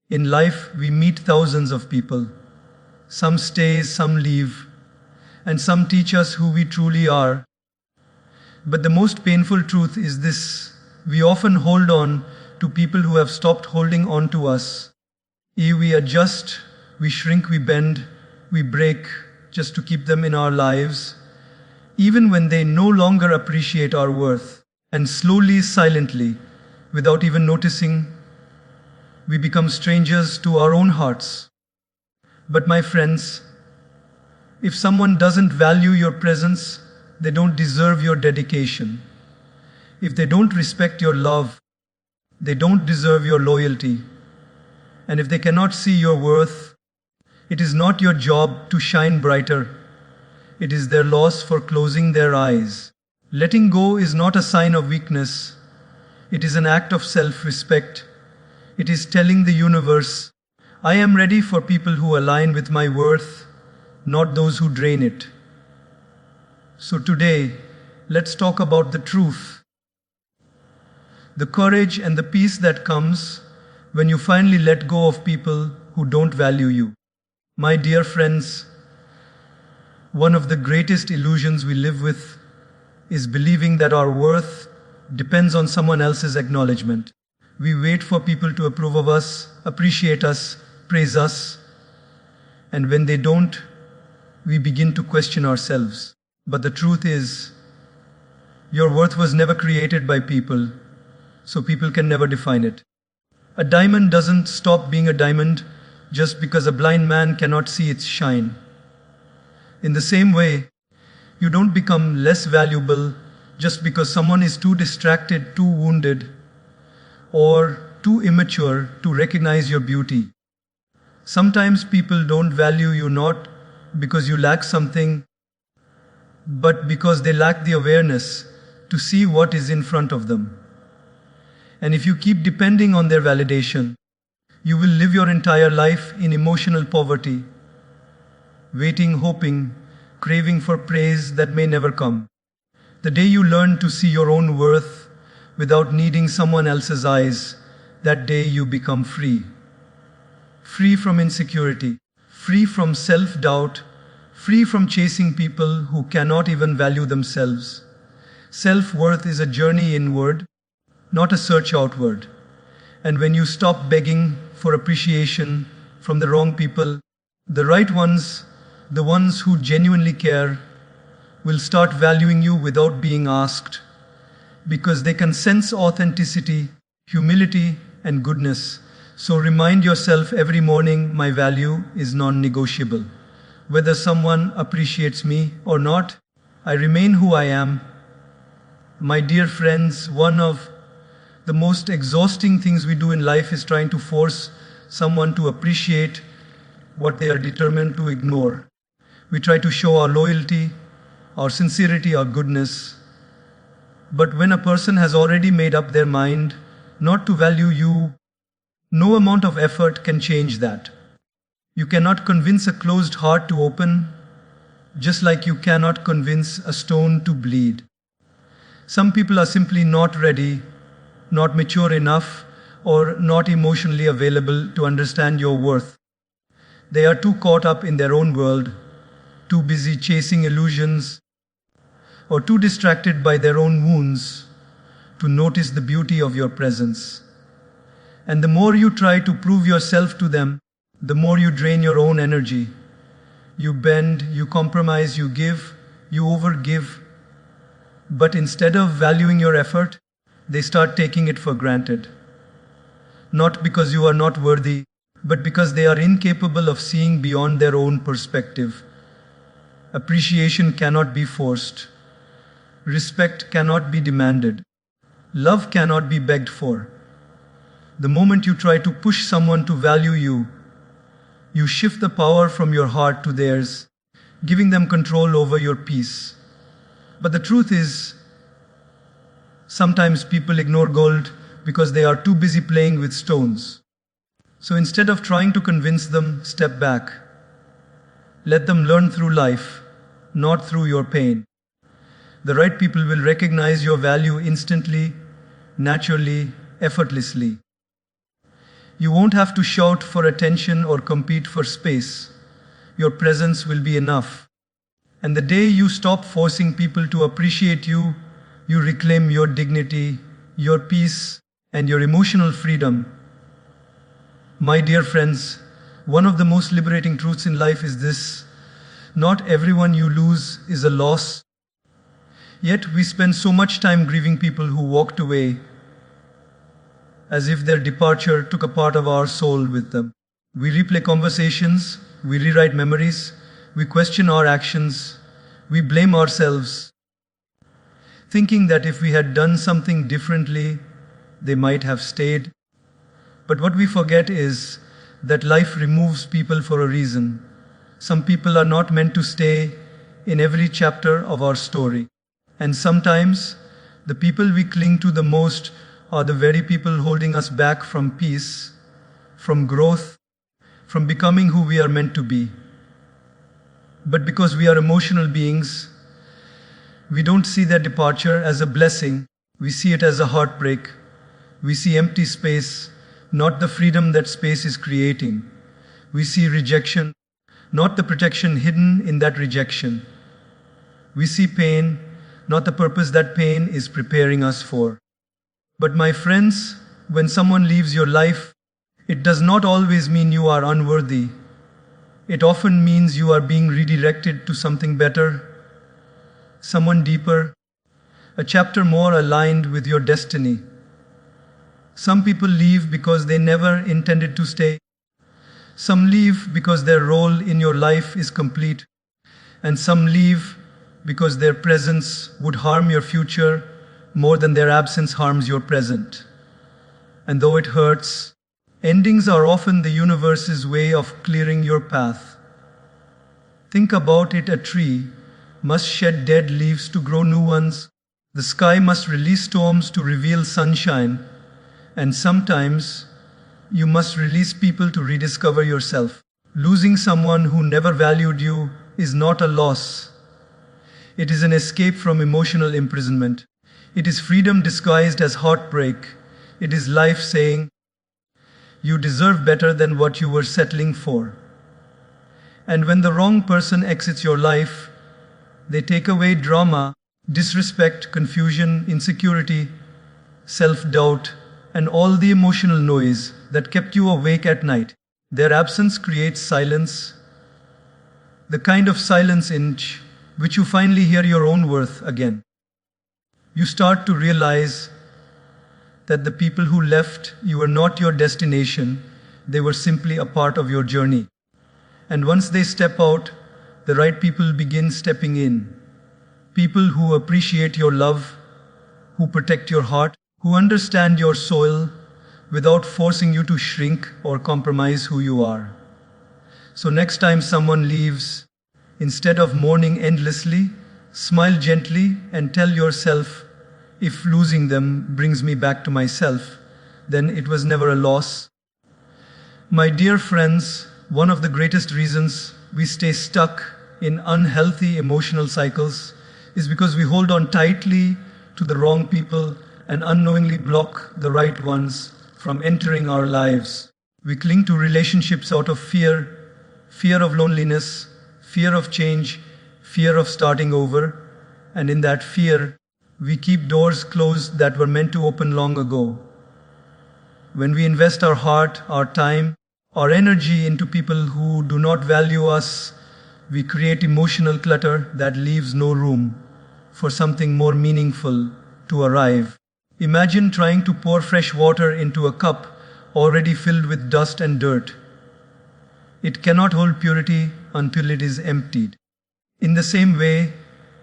In life, we meet thousands of people. Some stay, some leave, and some teach us who we truly are. But the most painful truth is this: we often hold on to people who have stopped holding on to us. We adjust, we shrink, we bend, we break just to keep them in our lives, even when they no longer appreciate our worth. And slowly, silently, without even noticing, we become strangers to our own hearts. But my friends, if someone doesn't value your presence, they don't deserve your dedication. If they don't respect your love, they don't deserve your loyalty. And if they cannot see your worth, it is not your job to shine brighter. It is their loss for closing their eyes. Letting go is not a sign of weakness. It is an act of self-respect. It is telling the universe, I am ready for people who align with my worth, not those who drain it. So today, let's talk about the truth. The courage and the peace that comes when you finally let go of people who don't value you. My dear friends, one of the greatest illusions we live with is believing that our worth depends on someone else's acknowledgement. We wait for people to approve of us, appreciate us, praise us, and when they don't, we begin to question ourselves. But the truth is, your worth was never created by people, so people can never define it. A diamond doesn't stop being a diamond just because a blind man cannot see its shine. In the same way, you don't become less valuable just because someone is too distracted, too wounded, or too immature to recognize your beauty. Sometimes people don't value you not because you lack something, but because they lack the awareness to see what is in front of them. And if you keep depending on their validation, you will live your entire life in emotional poverty, waiting, hoping, craving for praise that may never come. The day you learn to see your own worth without needing someone else's eyes, that day you become free. Free from insecurity, free from self-doubt, free from chasing people who cannot even value themselves. Self-worth is a journey inward, not a search outward. And when you stop begging for appreciation from the wrong people, the right ones, the ones who genuinely care, will start valuing you without being asked, because they can sense authenticity, humility, and goodness. So remind yourself every morning, my value is non-negotiable. Whether someone appreciates me or not, I remain who I am. My dear friends, one of the most exhausting things we do in life is trying to force someone to appreciate what they are determined to ignore. We try to show our loyalty, our sincerity, our goodness. But when a person has already made up their mind not to value you, no amount of effort can change that. You cannot convince a closed heart to open, just like you cannot convince a stone to bleed. Some people are simply not ready, not mature enough, or not emotionally available to understand your worth. They are too caught up in their own world, too busy chasing illusions, or too distracted by their own wounds to notice the beauty of your presence. And the more you try to prove yourself to them, the more you drain your own energy. You bend, you compromise, you give, you overgive. But instead of valuing your effort, they start taking it for granted. Not because you are not worthy, but because they are incapable of seeing beyond their own perspective. Appreciation cannot be forced. Respect cannot be demanded. Love cannot be begged for. The moment you try to push someone to value you, you shift the power from your heart to theirs, giving them control over your peace. But the truth is, sometimes people ignore gold because they are too busy playing with stones. So instead of trying to convince them, step back. Let them learn through life, not through your pain. The right people will recognize your value instantly, naturally, effortlessly. You won't have to shout for attention or compete for space. Your presence will be enough. And the day you stop forcing people to appreciate you, you reclaim your dignity, your peace, and your emotional freedom. My dear friends, one of the most liberating truths in life is this: not everyone you lose is a loss. Yet we spend so much time grieving people who walked away, as if their departure took a part of our soul with them. We replay conversations, we rewrite memories, we question our actions, we blame ourselves, thinking that if we had done something differently, they might have stayed. But what we forget is that life removes people for a reason. Some people are not meant to stay in every chapter of our story. And sometimes the people we cling to the most are the very people holding us back from peace, from growth, from becoming who we are meant to be. But because we are emotional beings, we don't see their departure as a blessing. We see it as a heartbreak. We see empty space, not the freedom that space is creating. We see rejection, not the protection hidden in that rejection. We see pain, not the purpose that pain is preparing us for. But my friends, when someone leaves your life, it does not always mean you are unworthy. It often means you are being redirected to something better, someone deeper, a chapter more aligned with your destiny. Some people leave because they never intended to stay. Some leave because their role in your life is complete. And some leave because their presence would harm your future more than their absence harms your present. And though it hurts, endings are often the universe's way of clearing your path. Think about it: a tree must shed dead leaves to grow new ones. The sky must release storms to reveal sunshine. And sometimes you must release people to rediscover yourself. Losing someone who never valued you is not a loss. It is an escape from emotional imprisonment. It is freedom disguised as heartbreak. It is life saying, you deserve better than what you were settling for. And when the wrong person exits your life, they take away drama, disrespect, confusion, insecurity, self-doubt, and all the emotional noise that kept you awake at night. Their absence creates silence, the kind of silence in which you finally hear your own worth again. You start to realize that the people who left you were not your destination, they were simply a part of your journey. And once they step out, the right people begin stepping in. People who appreciate your love, who protect your heart, who understand your soul without forcing you to shrink or compromise who you are. So next time someone leaves, instead of mourning endlessly, smile gently and tell yourself, if losing them brings me back to myself, then it was never a loss. My dear friends, one of the greatest reasons we stay stuck in unhealthy emotional cycles is because we hold on tightly to the wrong people and unknowingly block the right ones from entering our lives. We cling to relationships out of fear, fear of loneliness, fear of change, fear of starting over, and in that fear, we keep doors closed that were meant to open long ago. When we invest our heart, our time, our energy into people who do not value us, we create emotional clutter that leaves no room for something more meaningful to arrive. Imagine trying to pour fresh water into a cup already filled with dust and dirt. It cannot hold purity until it is emptied. In the same way,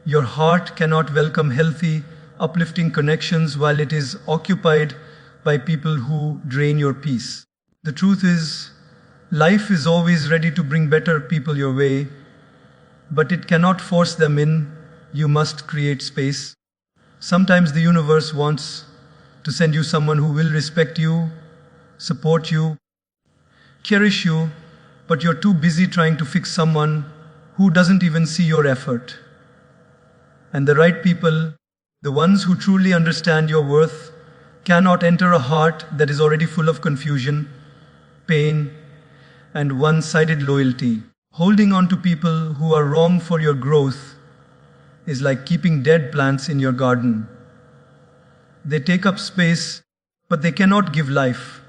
your heart cannot welcome healthy, uplifting connections while it is occupied by people who drain your peace. The truth is, life is always ready to bring better people your way, but it cannot force them in. You must create space. Sometimes the universe wants to send you someone who will respect you, support you, cherish you, but you're too busy trying to fix someone who doesn't even see your effort. And the right people, the ones who truly understand your worth, cannot enter a heart that is already full of confusion, pain, and one-sided loyalty. Holding on to people who are wrong for your growth is like keeping dead plants in your garden. They take up space, but they cannot give life.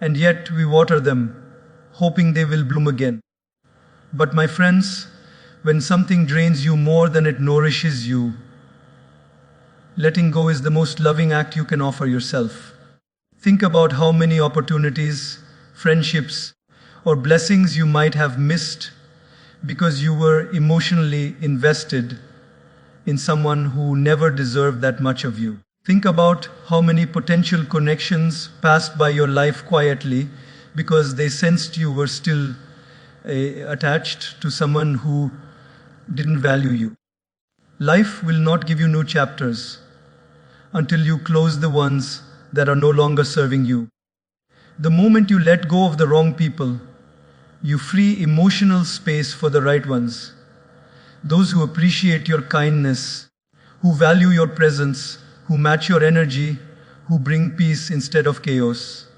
And yet we water them, hoping they will bloom again. But my friends, when something drains you more than it nourishes you, letting go is the most loving act you can offer yourself. Think about how many opportunities, friendships, or blessings you might have missed because you were emotionally invested in someone who never deserved that much of you. Think about how many potential connections passed by your life quietly because they sensed you were still attached to someone who didn't value you. Life will not give you new chapters until you close the ones that are no longer serving you. The moment you let go of the wrong people, you free emotional space for the right ones. Those who appreciate your kindness, who value your presence, who match your energy, who bring peace instead of chaos.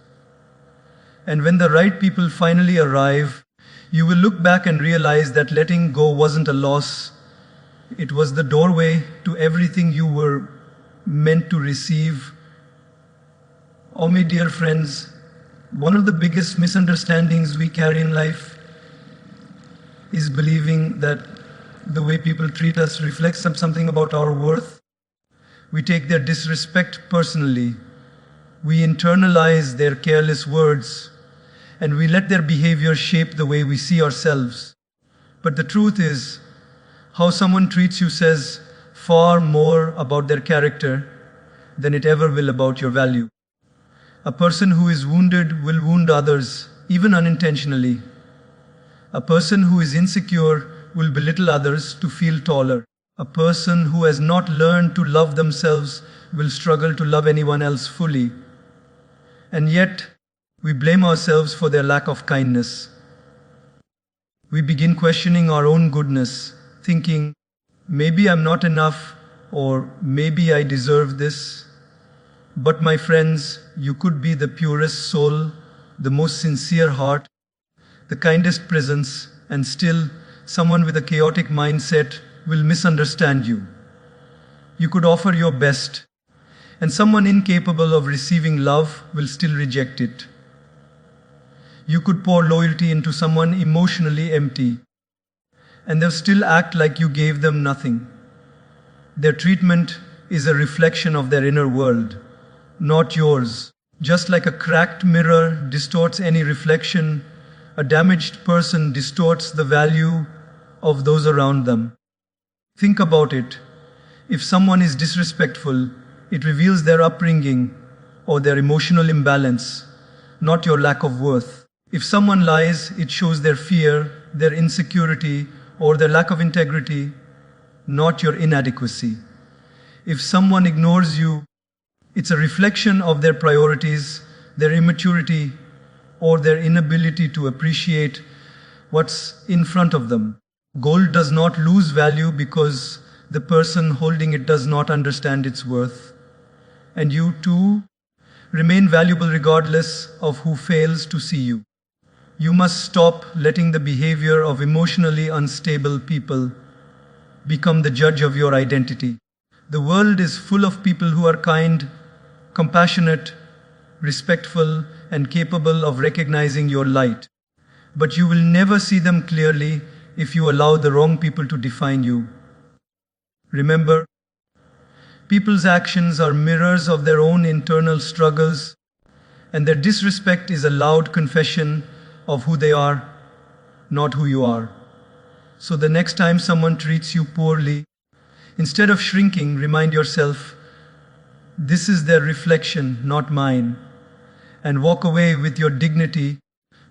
And when the right people finally arrive, you will look back and realize that letting go wasn't a loss. It was the doorway to everything you were meant to receive. Oh, my dear friends, one of the biggest misunderstandings we carry in life is believing that the way people treat us reflects something about our worth. We take their disrespect personally. We internalize their careless words, and we let their behavior shape the way we see ourselves. But the truth is, how someone treats you says far more about their character than it ever will about your value. A person who is wounded will wound others, even unintentionally. A person who is insecure will belittle others to feel taller. A person who has not learned to love themselves will struggle to love anyone else fully. And yet, we blame ourselves for their lack of kindness. We begin questioning our own goodness, thinking, maybe I'm not enough, or maybe I deserve this. But my friends, you could be the purest soul, the most sincere heart, the kindest presence, and still someone with a chaotic mindset will misunderstand you. You could offer your best, and someone incapable of receiving love will still reject it. You could pour loyalty into someone emotionally empty, and they'll still act like you gave them nothing. Their treatment is a reflection of their inner world, not yours. Just like a cracked mirror distorts any reflection, a damaged person distorts the value of those around them. Think about it. If someone is disrespectful, it reveals their upbringing or their emotional imbalance, not your lack of worth. If someone lies, it shows their fear, their insecurity, or their lack of integrity, not your inadequacy. If someone ignores you, it's a reflection of their priorities, their immaturity, or their inability to appreciate what's in front of them. Gold does not lose value because the person holding it does not understand its worth. And you too remain valuable regardless of who fails to see you. You must stop letting the behavior of emotionally unstable people become the judge of your identity. The world is full of people who are kind, compassionate, respectful, and capable of recognizing your light. But you will never see them clearly if you allow the wrong people to define you. Remember, people's actions are mirrors of their own internal struggles, and their disrespect is a loud confession of who they are, not who you are. So the next time someone treats you poorly, instead of shrinking, remind yourself, this is their reflection, not mine, and walk away with your dignity,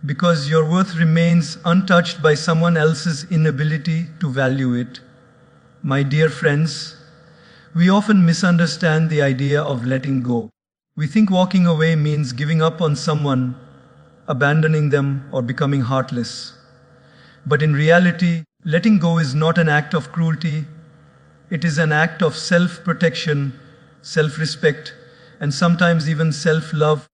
because your worth remains untouched by someone else's inability to value it. My dear friends, we often misunderstand the idea of letting go. We think walking away means giving up on someone, abandoning them, or becoming heartless. But in reality, letting go is not an act of cruelty. It is an act of self-protection, self-respect, and sometimes even self-love.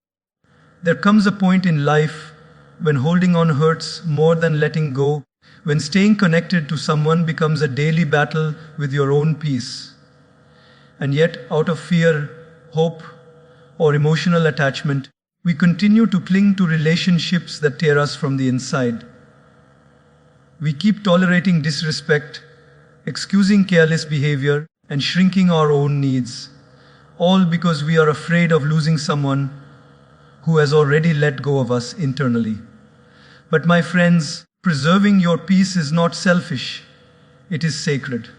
There comes a point in life when holding on hurts more than letting go, when staying connected to someone becomes a daily battle with your own peace. And yet, out of fear, hope, or emotional attachment, we continue to cling to relationships that tear us from the inside. We keep tolerating disrespect, excusing careless behavior, and shrinking our own needs, all because we are afraid of losing someone who has already let go of us internally. But my friends, preserving your peace is not selfish, it is sacred.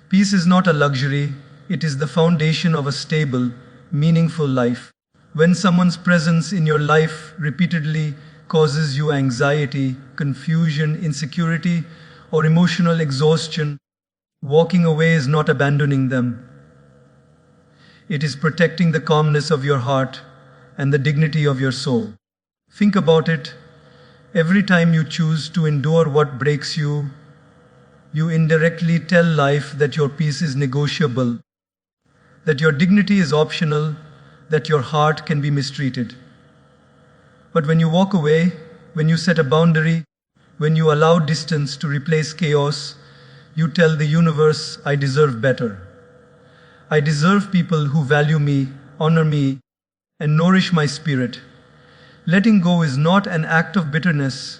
Peace is not a luxury, it is the foundation of a stable, meaningful life. When someone's presence in your life repeatedly causes you anxiety, confusion, insecurity, or emotional exhaustion, walking away is not abandoning them. It is protecting the calmness of your heart and the dignity of your soul. Think about it. Every time you choose to endure what breaks you, you indirectly tell life that your peace is negotiable, that your dignity is optional, that your heart can be mistreated. But when you walk away, when you set a boundary, when you allow distance to replace chaos, you tell the universe, I deserve better. I deserve people who value me, honor me, and nourish my spirit. Letting go is not an act of bitterness.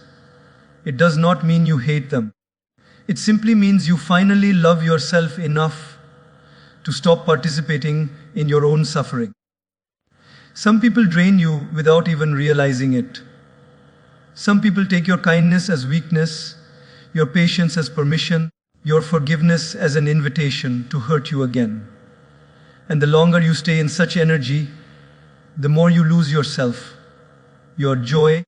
It does not mean you hate them. It simply means you finally love yourself enough to stop participating in your own suffering. Some people drain you without even realizing it. Some people take your kindness as weakness, your patience as permission, your forgiveness as an invitation to hurt you again. And the longer you stay in such energy, the more you lose yourself, your joy,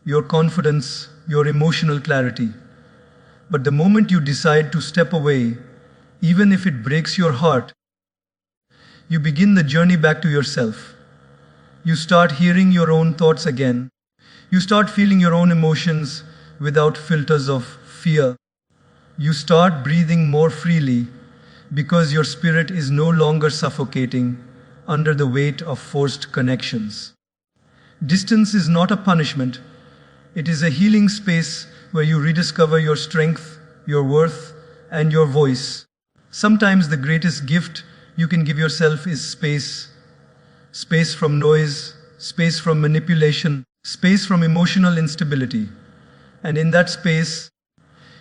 your confidence, your emotional clarity. But the moment you decide to step away, even if it breaks your heart, you begin the journey back to yourself. You start hearing your own thoughts again. You start feeling your own emotions without filters of fear. You start breathing more freely because your spirit is no longer suffocating under the weight of forced connections. Distance is not a punishment. It is a healing space where you rediscover your strength, your worth, and your voice. Sometimes the greatest gift you can give yourself is space. Space from noise, space from manipulation, space from emotional instability. And in that space,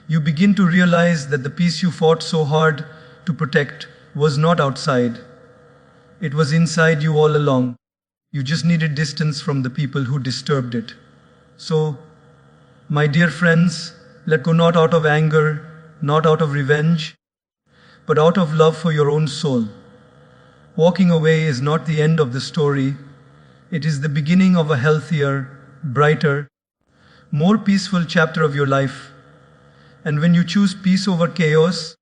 you begin to realize that the peace you fought so hard to protect was not outside. It was inside you all along. You just needed distance from the people who disturbed it. So, my dear friends, let go not out of anger, not out of revenge, but out of love for your own soul. Walking away is not the end of the story. It is the beginning of a healthier, brighter, more peaceful chapter of your life. And when you choose peace over chaos,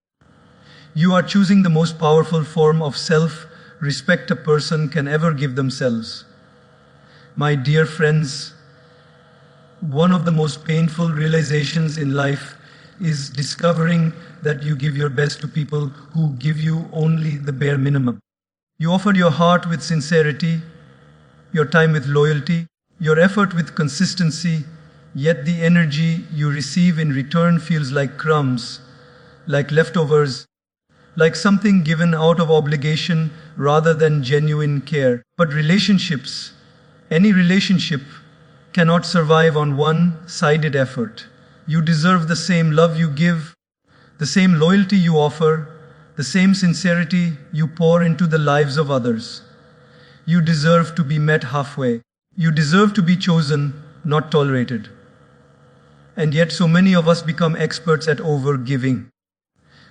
you are choosing the most powerful form of self-respect a person can ever give themselves. My dear friends, one of the most painful realizations in life is discovering that you give your best to people who give you only the bare minimum. You offer your heart with sincerity, your time with loyalty, your effort with consistency, yet the energy you receive in return feels like crumbs, like leftovers, like something given out of obligation rather than genuine care. But relationships, any relationship, cannot survive on one-sided effort. You deserve the same love you give, the same loyalty you offer, the same sincerity you pour into the lives of others. You deserve to be met halfway. You deserve to be chosen, not tolerated. And yet so many of us become experts at over-giving.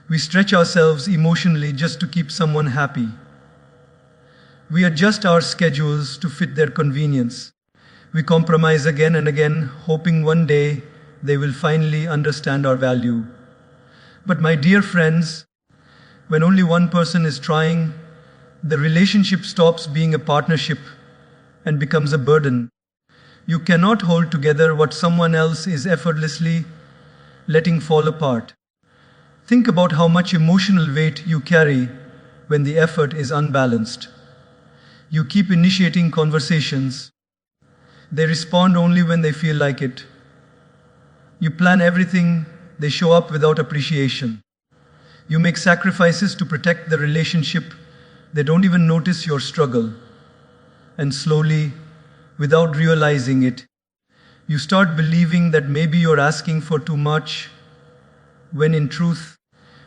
We stretch ourselves emotionally just to keep someone happy. We adjust our schedules to fit their convenience. We compromise again and again, hoping one day they will finally understand our value. But my dear friends, when only one person is trying, the relationship stops being a partnership and becomes a burden. You cannot hold together what someone else is effortlessly letting fall apart. Think about how much emotional weight you carry when the effort is unbalanced. You keep initiating conversations, They respond only when they feel like it. You plan everything, they show up without appreciation. You make sacrifices to protect the relationship, they don't even notice your struggle. And slowly, without realizing it, you start believing that maybe you're asking for too much, when in truth,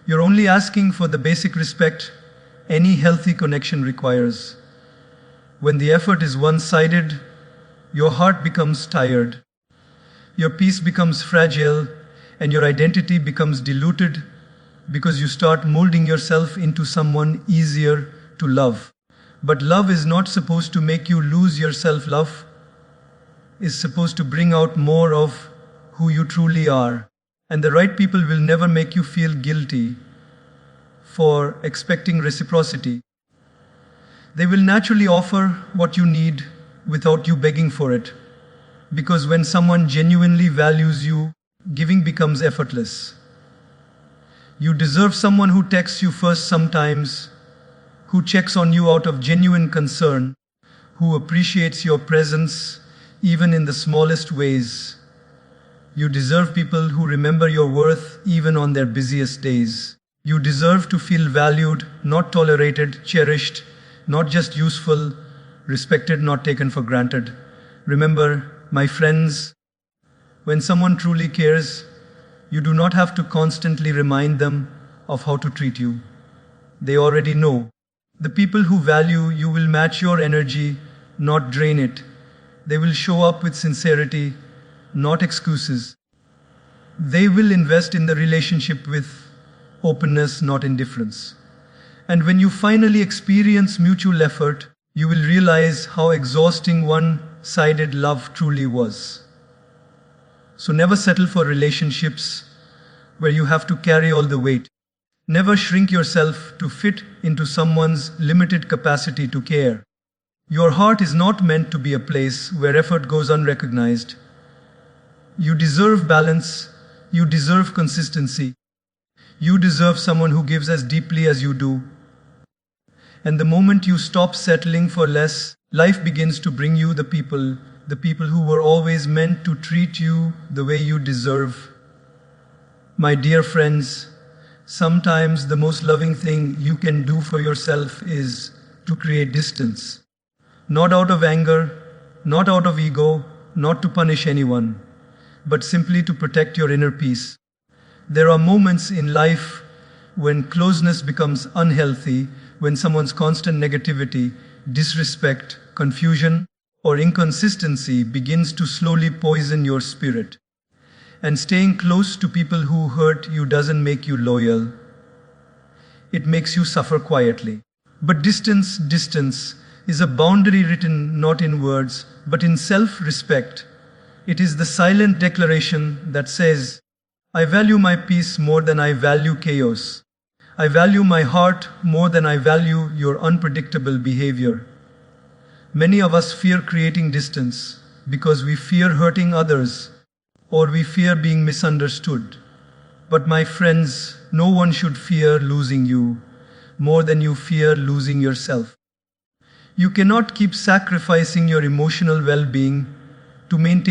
you're only asking for the basic respect any healthy connection requires. When the effort is one-sided, your heart becomes tired, your peace becomes fragile, and your identity becomes diluted because you start molding yourself into someone easier to love. But love is not supposed to make you lose your self-love. It's supposed to bring out more of who you truly are. And the right people will never make you feel guilty for expecting reciprocity. They will naturally offer what you need without you begging for it. Because when someone genuinely values you, giving becomes effortless. You deserve someone who texts you first sometimes, who checks on you out of genuine concern, who appreciates your presence even in the smallest ways. You deserve people who remember your worth even on their busiest days. You deserve to feel valued, not tolerated, cherished, not just useful, respected, not taken for granted. Remember, my friends, when someone truly cares, you do not have to constantly remind them of how to treat you. They already know. The people who value you will match your energy, not drain it. They will show up with sincerity, not excuses. They will invest in the relationship with openness, not indifference. And when you finally experience mutual effort, you will realize how exhausting one-sided love truly was. So never settle for relationships where you have to carry all the weight. Never shrink yourself to fit into someone's limited capacity to care. Your heart is not meant to be a place where effort goes unrecognized. You deserve balance. You deserve consistency. You deserve someone who gives as deeply as you do. And the moment you stop settling for less, life begins to bring you the people who were always meant to treat you the way you deserve. My dear friends, sometimes the most loving thing you can do for yourself is to create distance. Not out of anger, not out of ego, not to punish anyone, but simply to protect your inner peace. There are moments in life when closeness becomes unhealthy, when someone's constant negativity, disrespect, confusion, or inconsistency begins to slowly poison your spirit. And staying close to people who hurt you doesn't make you loyal. It makes you suffer quietly. But distance is a boundary written not in words, but in self-respect. It is the silent declaration that says, I value my peace more than I value chaos. I value my heart more than I value your unpredictable behavior. Many of us fear creating distance because we fear hurting others or we fear being misunderstood. But my friends, no one should fear losing you more than you fear losing yourself. You cannot keep sacrificing your emotional well-being to maintain